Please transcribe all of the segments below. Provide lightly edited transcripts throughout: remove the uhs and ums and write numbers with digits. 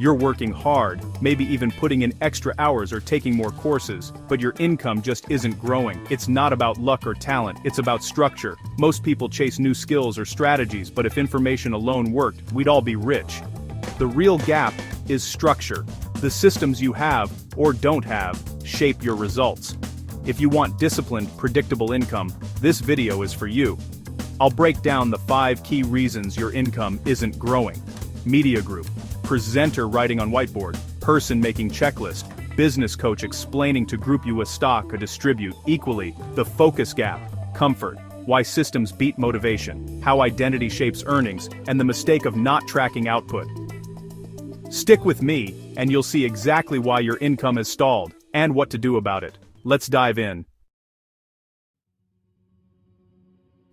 You're working hard, maybe even putting in extra hours or taking more courses, but your income just isn't growing. It's not about luck or talent, it's about structure. Most people chase new skills or strategies, but if information alone worked, we'd all be rich. The real gap is structure. The systems you have, or don't have, shape your results. If you want disciplined, predictable income, this video is for you. I'll break down the 5 key reasons your income isn't growing. Media group, presenter writing on whiteboard, person making checklist, business coach explaining to group you a stock or distribute equally, the focus gap, comfort, why systems beat motivation, how identity shapes earnings, and the mistake of not tracking output. Stick with me, and you'll see exactly why your income is stalled, and what to do about it. Let's dive in.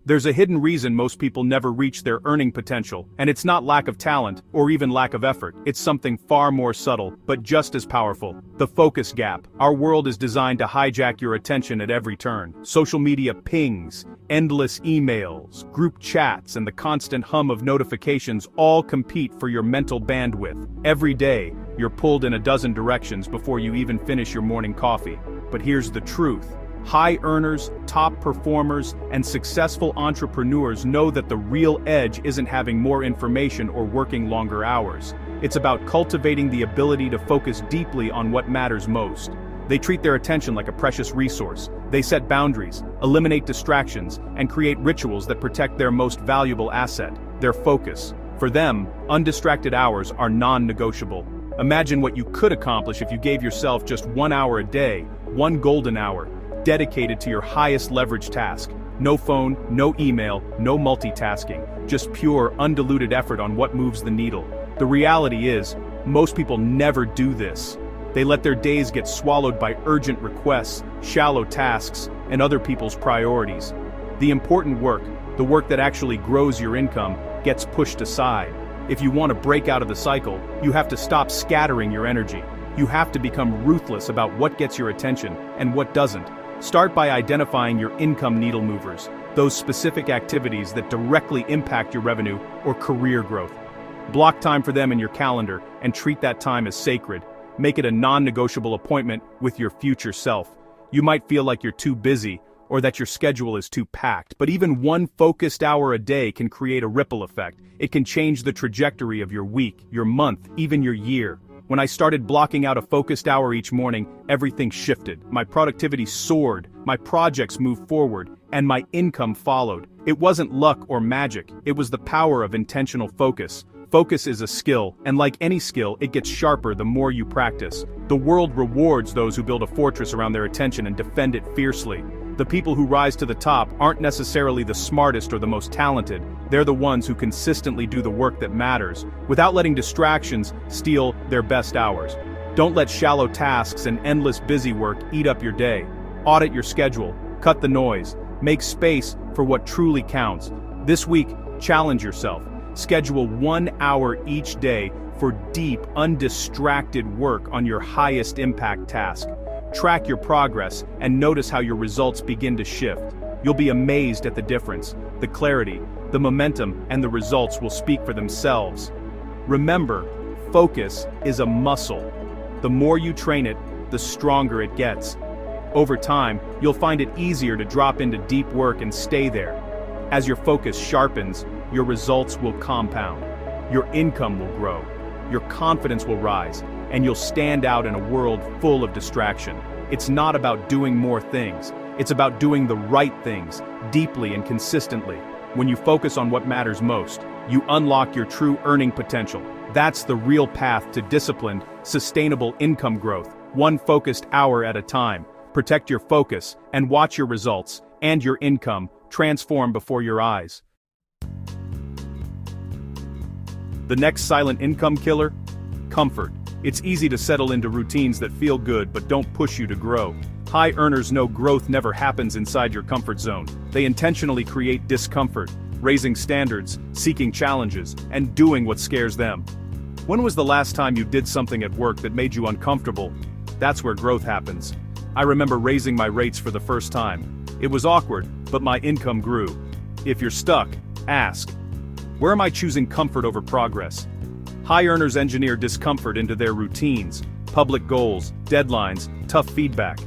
There's a hidden reason most people never reach their earning potential, and it's not lack of talent, or even lack of effort. It's something far more subtle, but just as powerful. The focus gap. Our world is designed to hijack your attention at every turn. Social media pings, endless emails, group chats, and the constant hum of notifications all compete for your mental bandwidth. Every day, you're pulled in a dozen directions before you even finish your morning coffee. But here's the truth. High earners, top performers, and successful entrepreneurs know that the real edge isn't having more information or working longer hours. It's about cultivating the ability to focus deeply on what matters most. They treat their attention like a precious resource. They set boundaries, eliminate distractions, and create rituals that protect their most valuable asset, their focus. For them, undistracted hours are non-negotiable. Imagine what you could accomplish if you gave yourself just 1 hour a day, one golden hour, dedicated to your highest leverage task. No phone, no email, no multitasking, just pure, undiluted effort on what moves the needle. The reality is, most people never do this. They let their days get swallowed by urgent requests, shallow tasks, and other people's priorities. The important work, the work that actually grows your income, gets pushed aside. If you want to break out of the cycle, you have to stop scattering your energy. You have to become ruthless about what gets your attention and what doesn't. Start by identifying your income needle movers, those specific activities that directly impact your revenue or career growth. Block time for them in your calendar and treat that time as sacred. Make it a non-negotiable appointment with your future self. You might feel like you're too busy or that your schedule is too packed, but even one focused hour a day can create a ripple effect. It can change the trajectory of your week, your month, even your year. When I started blocking out a focused hour each morning, everything shifted. My productivity soared, my projects moved forward, and my income followed. It wasn't luck or magic, it was the power of intentional focus. Focus is a skill, and like any skill, it gets sharper the more you practice. The world rewards those who build a fortress around their attention and defend it fiercely. The people who rise to the top aren't necessarily the smartest or the most talented. They're the ones who consistently do the work that matters, without letting distractions steal their best hours. Don't let shallow tasks and endless busy work eat up your day. Audit your schedule, cut the noise, make space for what truly counts. This week, challenge yourself. Schedule 1 hour each day for deep, undistracted work on your highest impact task. Track your progress and notice how your results begin to shift. You'll be amazed at the difference. The clarity, the momentum, and the results will speak for themselves. Remember, focus is a muscle. The more you train it, the stronger it gets. Over time, you'll find it easier to drop into deep work and stay there. As your focus sharpens, your results will compound. Your income will grow. Your confidence will rise, and you'll stand out in a world full of distraction. It's not about doing more things. It's about doing the right things, deeply and consistently. When you focus on what matters most, you unlock your true earning potential. That's the real path to disciplined, sustainable income growth, one focused hour at a time. Protect your focus, and watch your results, and your income, transform before your eyes. The next silent income killer? Comfort. It's easy to settle into routines that feel good but don't push you to grow. High earners know growth never happens inside your comfort zone. They intentionally create discomfort, raising standards, seeking challenges, and doing what scares them. When was the last time you did something at work that made you uncomfortable? That's where growth happens. I remember raising my rates for the first time. It was awkward, but my income grew. If you're stuck, ask, where am I choosing comfort over progress? High earners engineer discomfort into their routines, public goals, deadlines, tough feedback.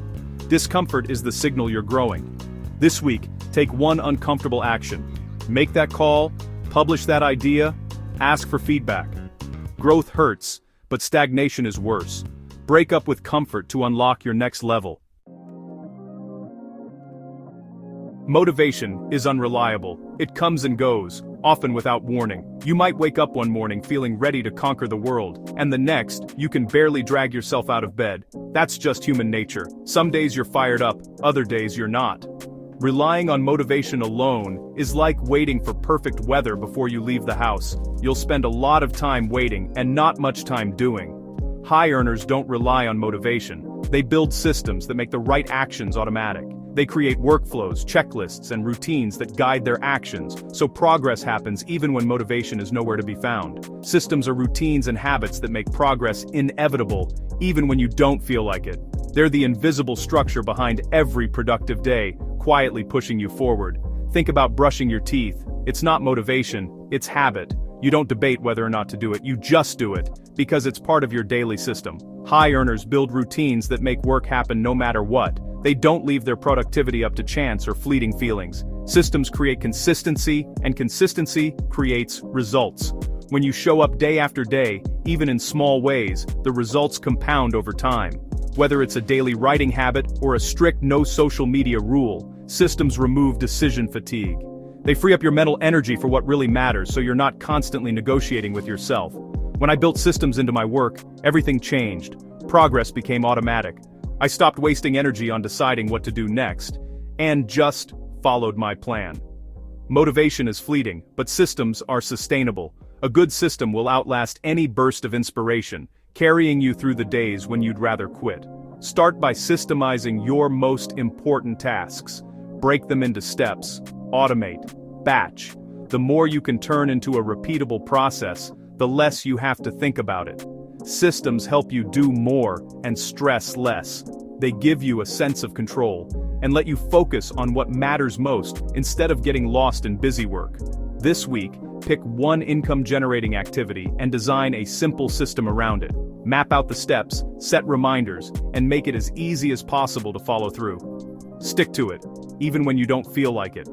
Discomfort is the signal you're growing. This week, take one uncomfortable action. Make that call, publish that idea, ask for feedback. Growth hurts, but stagnation is worse. Break up with comfort to unlock your next level. Motivation is unreliable. It comes and goes, often without warning. You might wake up one morning feeling ready to conquer the world, and the next, you can barely drag yourself out of bed. That's just human nature. Some days you're fired up, other days you're not. Relying on motivation alone is like waiting for perfect weather before you leave the house. You'll spend a lot of time waiting and not much time doing. High earners don't rely on motivation. They build systems that make the right actions automatic. They create workflows, checklists, and routines that guide their actions, so progress happens even when motivation is nowhere to be found. Systems are routines and habits that make progress inevitable, even when you don't feel like it. They're the invisible structure behind every productive day, quietly pushing you forward. Think about brushing your teeth. It's not motivation, it's habit. You don't debate whether or not to do it, you just do it, because it's part of your daily system. High earners build routines that make work happen no matter what. They don't leave their productivity up to chance or fleeting feelings. Systems create consistency, and consistency creates results. When you show up day after day, even in small ways, the results compound over time. Whether it's a daily writing habit or a strict no social media rule, systems remove decision fatigue. They free up your mental energy for what really matters so you're not constantly negotiating with yourself. When I built systems into my work, everything changed. Progress became automatic. I stopped wasting energy on deciding what to do next, and just followed my plan. Motivation is fleeting, but systems are sustainable. A good system will outlast any burst of inspiration, carrying you through the days when you'd rather quit. Start by systemizing your most important tasks. Break them into steps, automate, batch. The more you can turn into a repeatable process, the less you have to think about it. Systems help you do more and stress less. They give you a sense of control and let you focus on what matters most instead of getting lost in busy work. This week, pick one income-generating activity and design a simple system around it. Map out the steps, set reminders, and make it as easy as possible to follow through. Stick to it, even when you don't feel like it.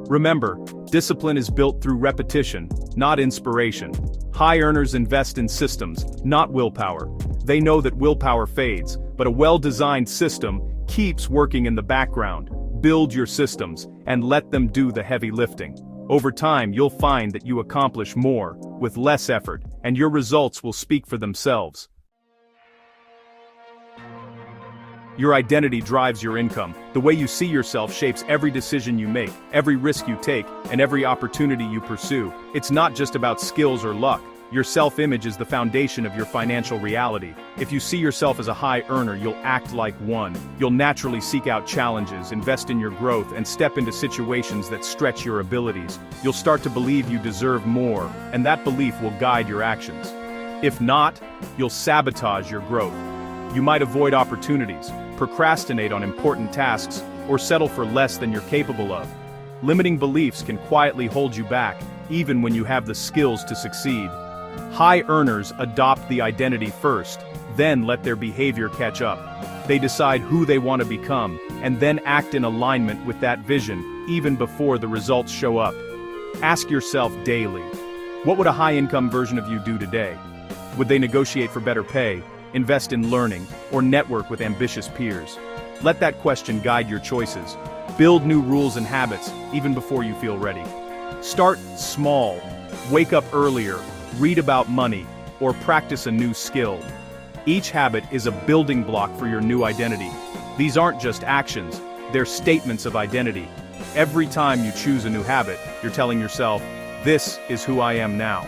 Remember, discipline is built through repetition, not inspiration. High earners invest in systems, not willpower. They know that willpower fades, but a well-designed system keeps working in the background. Build your systems, and let them do the heavy lifting. Over time, you'll find that you accomplish more, with less effort, and your results will speak for themselves. Your identity drives your income. The way you see yourself shapes every decision you make, every risk you take, and every opportunity you pursue. It's not just about skills or luck. Your self-image is the foundation of your financial reality. If you see yourself as a high earner, you'll act like one. You'll naturally seek out challenges, invest in your growth, and step into situations that stretch your abilities. You'll start to believe you deserve more, and that belief will guide your actions. If not, you'll sabotage your growth. You might avoid opportunities, procrastinate on important tasks, or settle for less than you're capable of. Limiting beliefs can quietly hold you back, even when you have the skills to succeed. High earners adopt the identity first, then let their behavior catch up. They decide who they want to become, and then act in alignment with that vision, even before the results show up. Ask yourself daily, what would a high-income version of you do today? Would they negotiate for better pay, invest in learning, or network with ambitious peers? Let that question guide your choices. Build new rules and habits, even before you feel ready. Start small. Wake up earlier, read about money, or practice a new skill. Each habit is a building block for your new identity. These aren't just actions, they're statements of identity. Every time you choose a new habit, you're telling yourself, this is who I am now.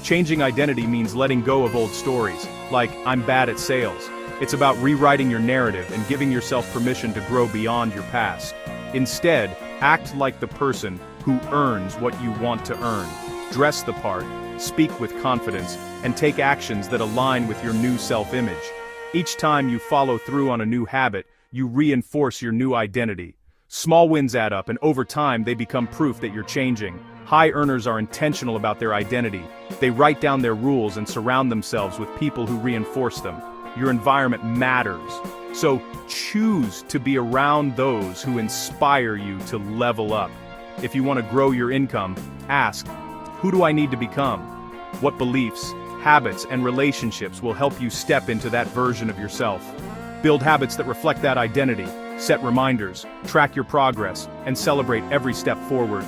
Changing identity means letting go of old stories, like, I'm bad at sales. It's about rewriting your narrative and giving yourself permission to grow beyond your past. Instead, act like the person who earns what you want to earn. Dress the part, speak with confidence, and take actions that align with your new self-image. Each time you follow through on a new habit, you reinforce your new identity. Small wins add up, and over time they become proof that you're changing. High earners are intentional about their identity. They write down their rules and surround themselves with people who reinforce them. Your environment matters. So choose to be around those who inspire you to level up. If you want to grow your income, ask, who do I need to become? What beliefs, habits, and relationships will help you step into that version of yourself? Build habits that reflect that identity. Set reminders, track your progress, and celebrate every step forward.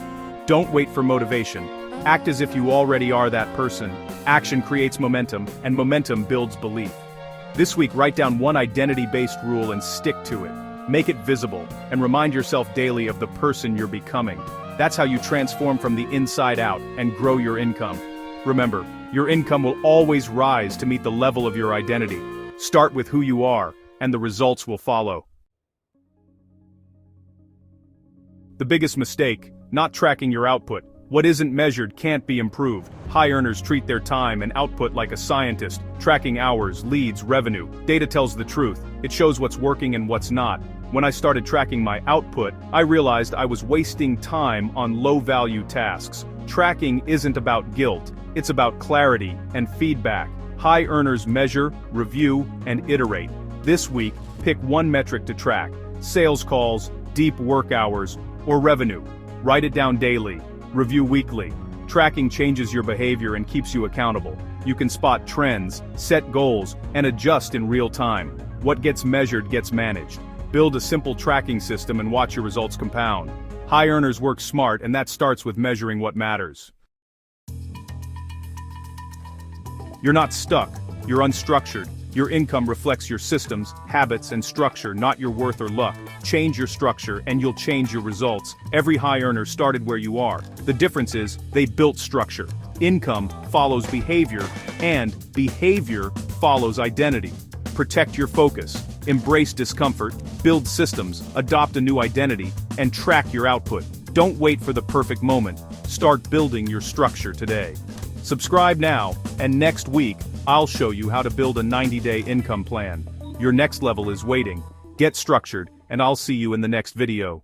Don't wait for motivation. Act as if you already are that person. Action creates momentum, and momentum builds belief. This week, write down one identity-based rule and stick to it. Make it visible, and remind yourself daily of the person you're becoming. That's how you transform from the inside out and grow your income. Remember, your income will always rise to meet the level of your identity. Start with who you are, and the results will follow. The biggest mistake, not tracking your output. What isn't measured can't be improved. High earners treat their time and output like a scientist, tracking hours, leads, revenue. Data tells the truth. It shows what's working and what's not. When I started tracking my output, I realized I was wasting time on low-value tasks. Tracking isn't about guilt, it's about clarity and feedback. High earners measure, review, and iterate. This week, pick one metric to track: sales calls, deep work hours, or revenue. Write it down daily. Review weekly. Tracking changes your behavior and keeps you accountable. You can spot trends, set goals, and adjust in real time. What gets measured gets managed. Build a simple tracking system and watch your results compound. High earners work smart, and that starts with measuring what matters. You're not stuck. You're unstructured. Your income reflects your systems, habits, and structure, not your worth or luck. Change your structure, and you'll change your results. Every high earner started where you are. The difference is, they built structure. Income follows behavior, and behavior follows identity. Protect your focus. Embrace discomfort. Build systems. Adopt a new identity. And track your output. Don't wait for the perfect moment. Start building your structure today. Subscribe now, and next week, I'll show you how to build a 90-day income plan. Your next level is waiting. Get structured, and I'll see you in the next video.